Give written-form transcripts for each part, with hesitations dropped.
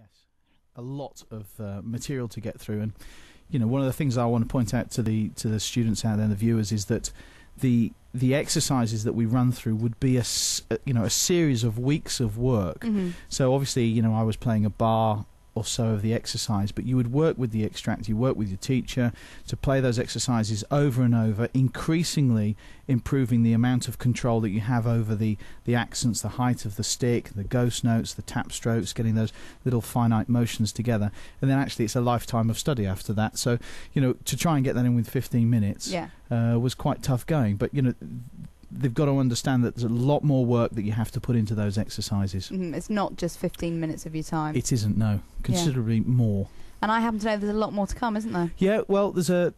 Yes, a lot of material to get through, and you know, one of the things I want to point out to the students out there and the viewers is that the exercises that we run through would be a series of weeks of work. Mm-hmm. So obviously, you know, I was playing a bar or so of the exercise, but you would work with the extract, you work with your teacher to play those exercises over and over, increasingly improving the amount of control that you have over the accents, the height of the stick, the ghost notes, the tap strokes, getting those little finite motions together. And then actually it's a lifetime of study after that. So, you know, to try and get that in with 15 minutes was quite tough going. But, you know, they've got to understand that there's a lot more work that you have to put into those exercises. It's not just 15 minutes of your time. It isn't, no. Considerably more. And I happen to know there's a lot more to come, isn't there? Yeah, well, there's a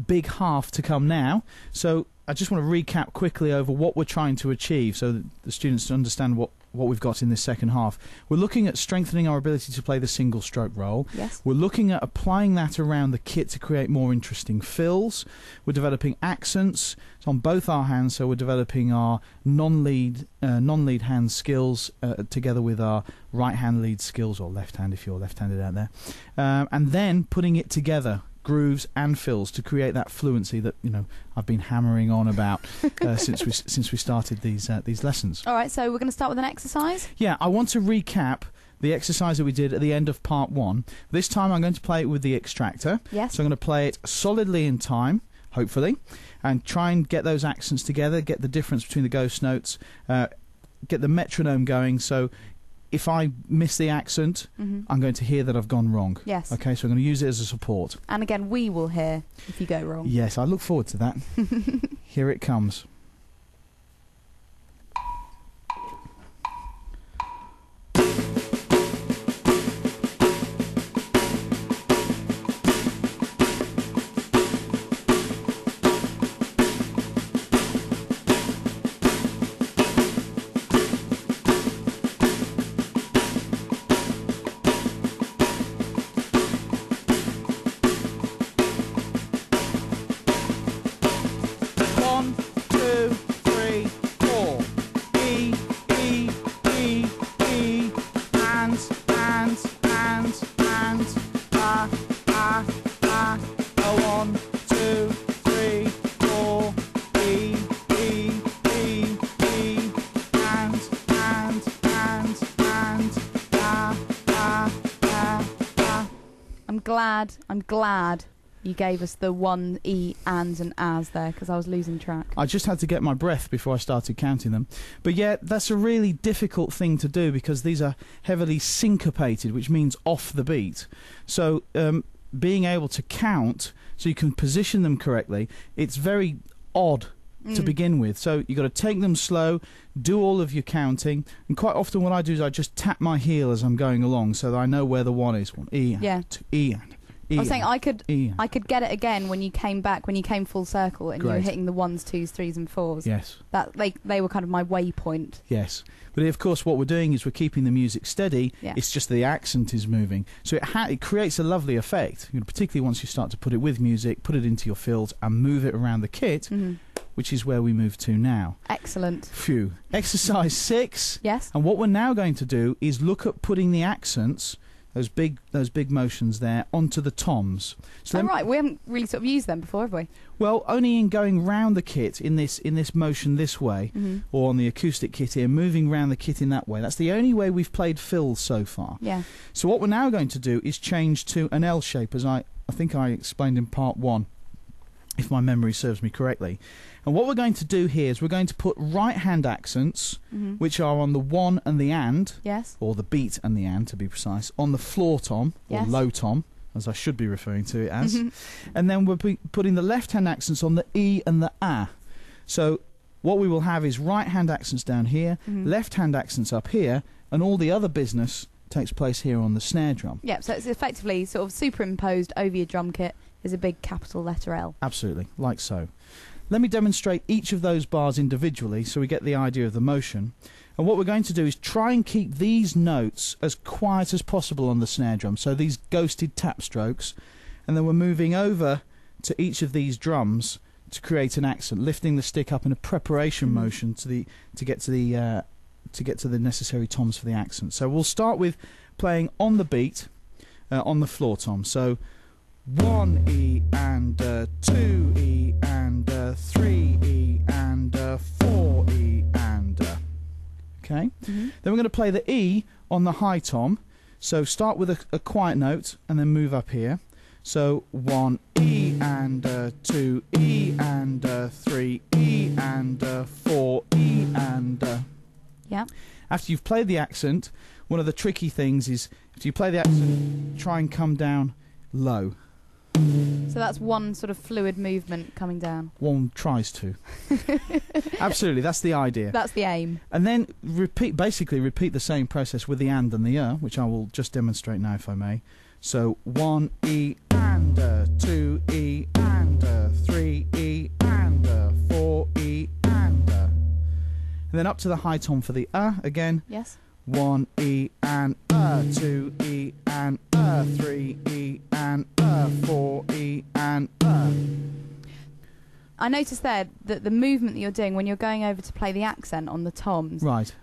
big half to come now. So I just want to recap quickly over what we're trying to achieve so that the students understand what we've got in this second half. We're looking at strengthening our ability to play the single stroke roll. Yes. We're looking at applying that around the kit to create more interesting fills. We're developing accents on both our hands, so we're developing our non-lead hand skills together with our right hand lead skills, or left hand if you're left-handed out there, and then putting it together, grooves and fills, to create that fluency that, you know, I've been hammering on about since we started these lessons. All right, so we're going to start with an exercise. Yeah, I want to recap the exercise that we did at the end of part 1. This time I'm going to play it with the extractor. Yes. So I'm going to play it solidly in time, hopefully, and try and get those accents together, get the difference between the ghost notes, get the metronome going. So if I miss the accent, I'm going to hear that I've gone wrong. Yes. Okay, so I'm going to use it as a support. And again, we will hear if you go wrong. Yes, I look forward to that. Here it comes. I'm glad you gave us the one E, ands and as there, because I was losing track. I just had to get my breath before I started counting them. But yeah, that's a really difficult thing to do because these are heavily syncopated, which means off the beat. So being able to count so you can position them correctly, it's very odd to begin with. So you've got to take them slow, do all of your counting, and quite often what I do is I just tap my heel as I'm going along so that I know where the one is. One E, two, E, and E. I was saying I could get it again when you came back, when you came full circle, and you were hitting the 1s, 2s, 3s, and 4s. Yes. That they were kind of my waypoint. Yes. But of course, what we're doing is we're keeping the music steady. Yeah. It's just the accent is moving, so it creates a lovely effect. You know, particularly once you start to put it with music, put it into your fills, and move it around the kit. Which is where we move to now. Excellent. Phew. Exercise 6. Yes. And what we're now going to do is look at putting the accents, those big motions there, onto the toms. So right, we haven't really sort of used them before, have we? Well, only in going round the kit in this motion this way, or on the acoustic kit here, moving round the kit in that way. That's the only way we've played fills so far. Yeah. So what we're now going to do is change to an L shape, as I think I explained in part 1, if my memory serves me correctly. And what we're going to do here is we're going to put right-hand accents, which are on the 1 and the and, or the beat and the and to be precise, on the floor tom, or low tom, as I should be referring to it as. And then we're putting the left-hand accents on the E and the A. So what we will have is right-hand accents down here, left-hand accents up here, and all the other business takes place here on the snare drum. Yeah, so it's effectively sort of superimposed over your drum kit is a big capital letter L. Absolutely, like so. Let me demonstrate each of those bars individually so we get the idea of the motion. And what we're going to do is try and keep these notes as quiet as possible on the snare drum, so these ghosted tap strokes, and then we're moving over to each of these drums to create an accent, lifting the stick up in a preparation motion to get to the necessary toms for the accent. So we'll start with playing on the beat, on the floor tom. So 1 E and 2 E and 3 E and 4 E and okay. Then we're going to play the E on the high tom. So start with a quiet note and then move up here. So 1 E and 2 E and 3 E and 4 E and yeah. After you've played the accent, one of the tricky things is if you play the accent, try and come down low. So that's one sort of fluid movement coming down. One tries to. Absolutely, that's the idea. That's the aim. And then basically repeat the same process with the and the which I will just demonstrate now if I may. So 1 E and 2 E and 3 E and 4 E and then up to the high tom for the again. Yes. 1 E and 2 E and 3 E and 4 E and I noticed there that the movement that you're doing when you're going over to play the accent on the toms, right?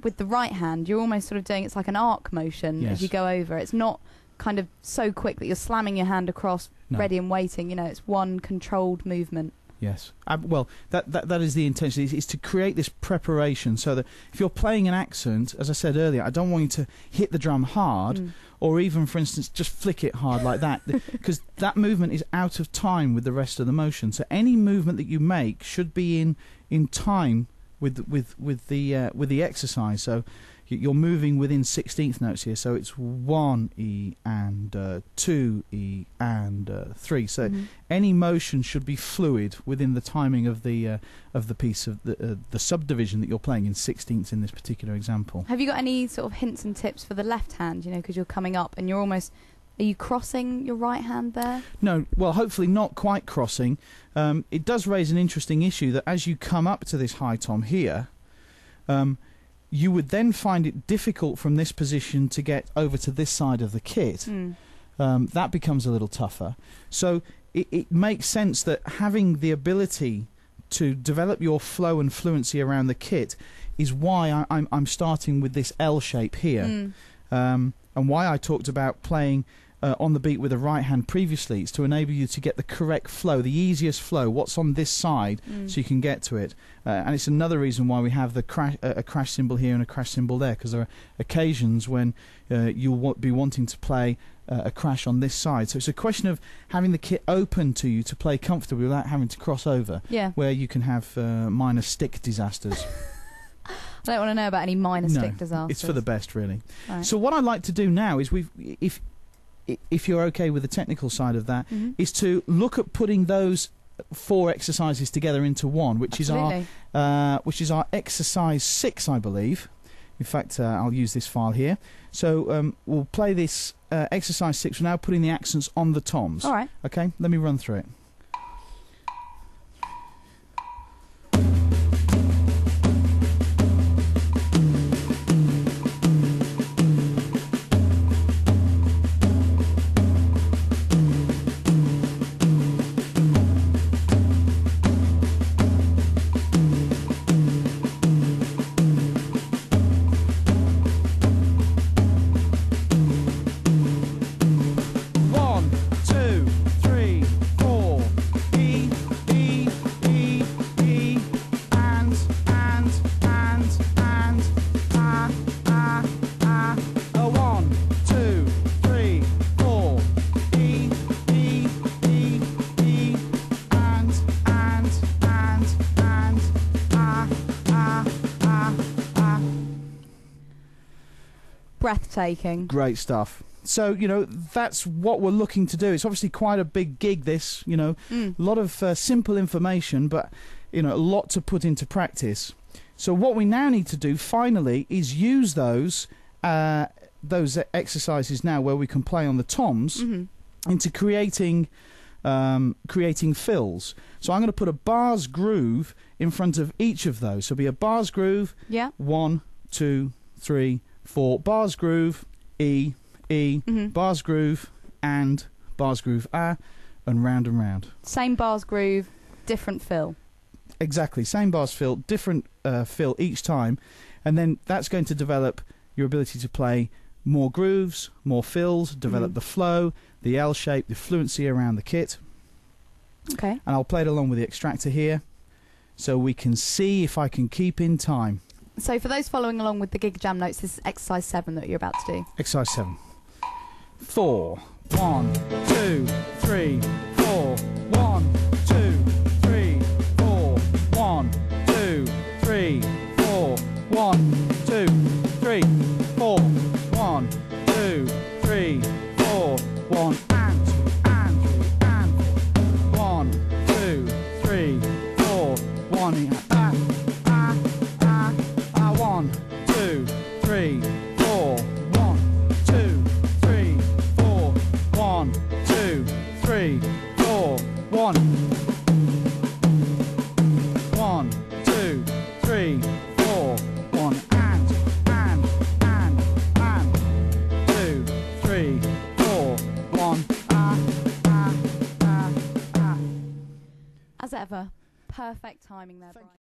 With the right hand, you're almost sort of doing it's like an arc motion as you go over. It's not kind of so quick that you're slamming your hand across, ready and waiting. You know, it's one controlled movement. Yes. Well, that is the intention, is to create this preparation so that if you're playing an accent, as I said earlier, I don't want you to hit the drum hard or even, for instance, just flick it hard like that, because that movement is out of time with the rest of the motion. So any movement that you make should be in time with the exercise. So you're moving within 16th notes here, so it's 1 E and 2 E and 3. So any motion should be fluid within the timing of the piece of the subdivision that you're playing in 16ths in this particular example. Have you got any sort of hints and tips for the left hand? You know, because you're coming up and you're almost. Are you crossing your right hand there? No, well, hopefully not quite crossing. It does raise an interesting issue that as you come up to this high tom here, you would then find it difficult from this position to get over to this side of the kit. That becomes a little tougher. So it makes sense that having the ability to develop your flow and fluency around the kit is why I'm starting with this L shape here. And why I talked about playing on the beat with the right hand previously is to enable you to get the correct flow, the easiest flow, what's on this side, so you can get to it. And it's another reason why we have the a crash cymbal here and a crash cymbal there, because there are occasions when you'll be wanting to play a crash on this side. So it's a question of having the kit open to you to play comfortably without having to cross over, where you can have minor stick disasters. I don't want to know about any minor stick disasters. It's for the best, really. Right. So what I'd like to do now is if you're okay with the technical side of that, is to look at putting those 4 exercises together into one, which is our exercise 6, I believe. In fact, I'll use this file here. So we'll play this exercise 6. We're now putting the accents on the toms. All right. Okay, let me run through it. Breathtaking. Great stuff. So, you know, that's what we're looking to do. It's obviously quite a big gig, this, you know, a lot of simple information, but, you know, a lot to put into practice. So what we now need to do, finally, is use those exercises now where we can play on the toms into creating fills. So I'm going to put a bars groove in front of each of those. So it'll be a bars groove, 1, 2, 3, 4, bars groove, E, bars groove, and bars groove, and round and round. Same bars groove, different fill. Exactly, same bars fill, different fill each time, and then that's going to develop your ability to play more grooves, more fills, develop the flow, the L shape, the fluency around the kit. Okay. And I'll play it along with the extractor here so we can see if I can keep in time. So for those following along with the Gigajam notes, this is exercise 7 that you're about to do. Exercise 7. 4, 1, 2, 3, 4, 1, 2, 3, 4, 1, 2, 3, 4, 1, 2, 3, 4, 1, 2, 3, 4, 1, and 1, 2, 3, 4, 1, 1, 2, 3, 4, 1, 2, 3, 4, 1, 2, 3, 4, 1, 1, 2, 3, 4, 1, and 2, 3, 4, 1, As ever, perfect timing there, Brian.